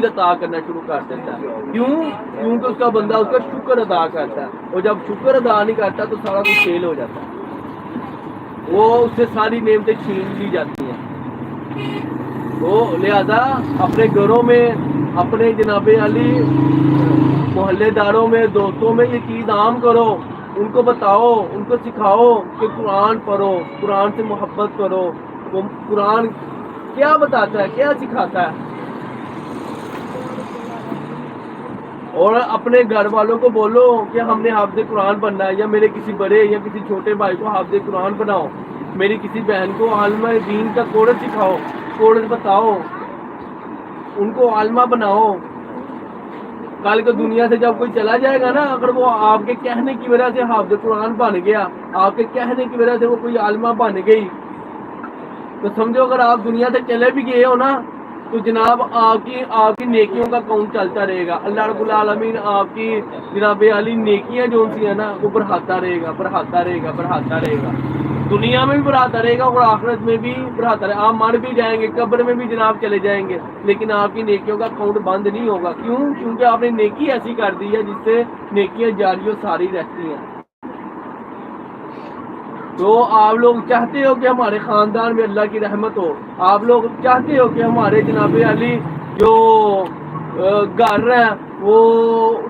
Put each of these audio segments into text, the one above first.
عطا کرنا شروع کر دیتا ہے. کیوں؟ کیونکہ اس کا بندہ اس کا شکر ادا کرتا ہے, اور جب شکر ادا نہیں کرتا تو سارا کچھ فیل ہو جاتا ہے, وہ اس سے ساری نعمتیں چھین لی جاتی ہیں. تو لہذا اپنے گھروں میں, اپنے جناب علی محلے داروں میں, دوستوں میں یہ چیز عام کرو, ان کو بتاؤ, ان کو سکھاؤ کہ قرآن پڑھو, قرآن سے محبت کرو. وہ قرآن کیا بتاتا ہے, کیا سکھاتا ہے. اور اپنے گھر والوں کو بولو کہ ہم نے حافظ قرآن بننا ہے, یا میرے کسی بڑے یا کسی چھوٹے بھائی کو حافظ قرآن بناؤ, میری کسی بہن کو عالمہ دین کا کورس سکھاؤ, کورس بتاؤ, ان کو عالمہ بناؤ. کل کو دنیا سے جب کوئی چلا جائے گا نا, اگر وہ آپ کے کہنے کی وجہ سے حافظ قرآن بن گیا, آپ کے کہنے کی وجہ سے وہ کوئی عالمہ بن گئی, تو سمجھو اگر آپ دنیا سے چلے بھی گئے ہو نا, تو جناب آپ کی نیکیوں کا کاؤنٹ چلتا رہے گا. اللہ رب العالمین آپ کی جناب علی نیکیاں جو سی ہیں نا, وہ بڑھاتا رہے گا, بڑھاتا رہے گا, بڑھاتا رہے گا. دنیا میں بھی بڑھاتا رہے گا اور آخرت میں بھی بڑھاتا رہے گا. آپ مر بھی جائیں گے, قبر میں بھی جناب چلے جائیں گے, لیکن آپ کی نیکیوں کا کاؤنٹ بند نہیں ہوگا. کیوں؟ کیونکہ آپ نے نیکی ایسی کر دی ہے جس سے نیکیاں جاری و ساری رہتی ہیں. تو آپ لوگ چاہتے ہو کہ ہمارے خاندان میں اللہ کی رحمت ہو, آپ لوگ چاہتے ہو کہ ہمارے جناب علی جو گھر ہے وہ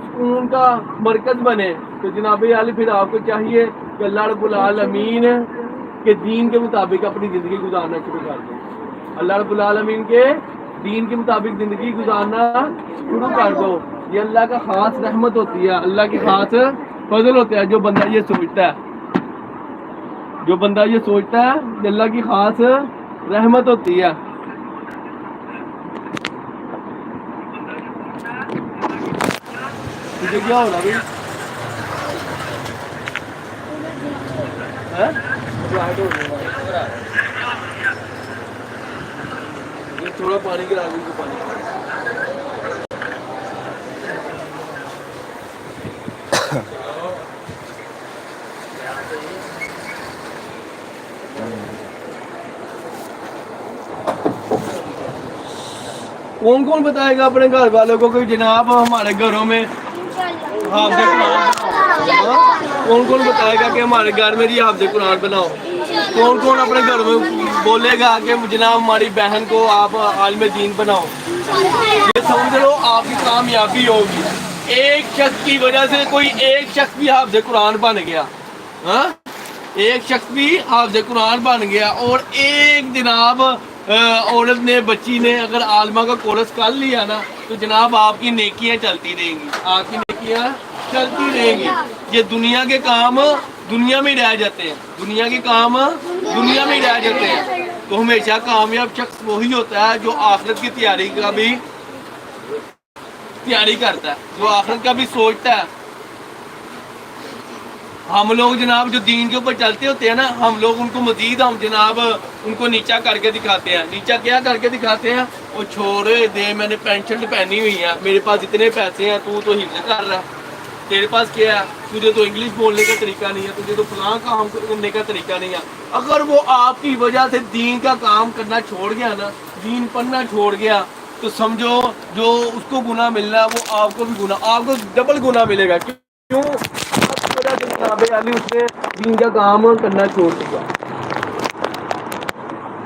سکون کا مرکز بنے, تو جناب علی پھر آپ کو چاہیے کہ اللہ رب العالمین کے دین کے مطابق اپنی زندگی گزارنا شروع کر دو. اللہ رب العالمین کے دین کے مطابق زندگی گزارنا شروع کر دو. یہ اللہ کا خاص رحمت ہوتی ہے, اللہ کی خاص فضل ہوتا ہے. جو بندہ یہ سوچتا ہے, جو بندہ یہ سوچتا ہے, کہ اللہ کی خاص رحمت ہوتی ہے. تجھے کیا ہونا بھائی, تھوڑا پانی گرا دیں کو پانی. کون کون بتائے گا اپنے گھر والوں کو کہ جناب ہمارے گھروں میں حافظ قرآن, کون کون بتائے گا کہ ہمارے گھر میں یہ حافظ قرآن بناؤ. کون کون اپنے گھر میں بولے گا کہ جناب ہماری بہن کو آپ عالم دین بناؤ. یہ سمجھ لو آپ کی کامیابی ہوگی. ایک شخص کی وجہ سے کوئی ایک شخص بھی حافظ قرآن بن گیا, ہاں, ایک شخص بھی حافظ قرآن بن گیا, اور ایک جناب عورت نے, بچی نے اگر عالمہ کا کورس کر لیا نا, تو جناب آپ کی نیکیاں چلتی رہیں گی, آپ کی نیکیاں چلتی رہیں گی. یہ دنیا کے کام دنیا میں رہ جاتے ہیں, دنیا کے کام دنیا میں رہ جاتے ہیں. تو ہمیشہ کامیاب شخص وہی ہوتا ہے جو آخرت کی تیاری کا بھی تیاری کرتا ہے, جو آخرت کا بھی سوچتا ہے. ہم لوگ جناب جو دین کے اوپر چلتے ہوتے ہیں نا, ہم لوگ ان کو مزید ہم جناب ان کو نیچا کر کے دکھاتے ہیں. نیچا کیا کر کے دکھاتے ہیں, وہ چھوڑے دے, میں نے پینٹ شرٹ پہنی ہوئی ہے, میرے پاس اتنے پیسے ہیں, تو حفظ کر رہا ہے, تیرے پاس کیا ہے, تجھے تو انگلش بولنے کا طریقہ نہیں ہے, تجھے تو فلاں کام کرنے کا طریقہ نہیں ہے. اگر وہ آپ کی وجہ سے دین کا کام کرنا چھوڑ گیا نا, دین پڑھنا چھوڑ گیا, تو سمجھو جو اس کو گناہ ملنا ہے وہ آپ کو بھی گناہ, آپ کو ڈبل گناہ ملے گا. کیوں؟ جناب علی اس نے دین کا کام کرنا چھوڑ دیا.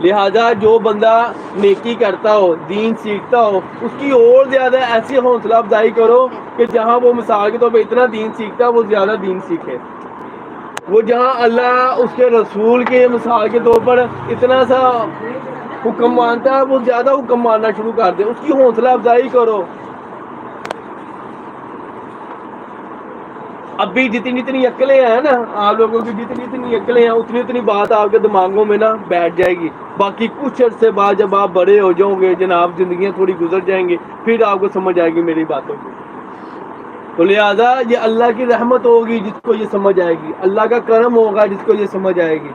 لہذا جو بندہ نیکی کرتا ہو, دین سیکھتا ہو, اس کی اور زیادہ ایسی حوصلہ افزائی کرو کہ جہاں وہ مثال کے طور پہ اتنا دین سیکھتا ہے, وہ زیادہ دین سیکھے. وہ جہاں اللہ اس کے رسول کے مثال کے طور پر اتنا سا حکم مانتا ہے, وہ زیادہ حکم ماننا شروع کر دے. اس کی حوصلہ افزائی کرو. ابھی جتنی اتنی عقلیں ہیں نا, آپ لوگوں کی جتنی اتنی عقلیں ہیں, اتنی اتنی بات آپ کے دماغوں میں نا بیٹھ جائے گی. باقی کچھ عرصے بعد جب آپ بڑے ہو جاؤ گے جناب, زندگیاں تھوڑی گزر جائیں گی, پھر آپ کو سمجھ آئے گی میری باتوں کی. تو لہٰذا یہ اللہ کی رحمت ہوگی جس کو یہ سمجھ آئے گی, اللہ کا کرم ہوگا جس کو یہ سمجھ آئے گی.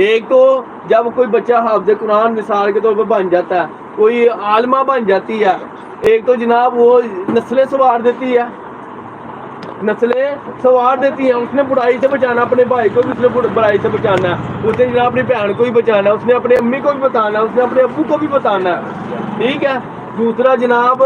ایک تو جب کوئی بچہ حافظ قرآن مثال کے طور پر بن جاتا ہے, کوئی عالمہ بن جاتی ہے, ایک تو جناب وہ نسلیں سنوار دیتی ہے, نسلیں سنوار دیتی ہیں. اس نے برائی سے بچانا اپنے بھائی کو بھی, اس نے برائی سے بچانا ہے, اس نے جناب اپنی بہن کو بھی بچانا ہے, اس نے اپنی امی کو بھی بتانا ہے, اس نے اپنے ابو کو بھی بتانا ہے. ٹھیک ہے, دوسرا جناب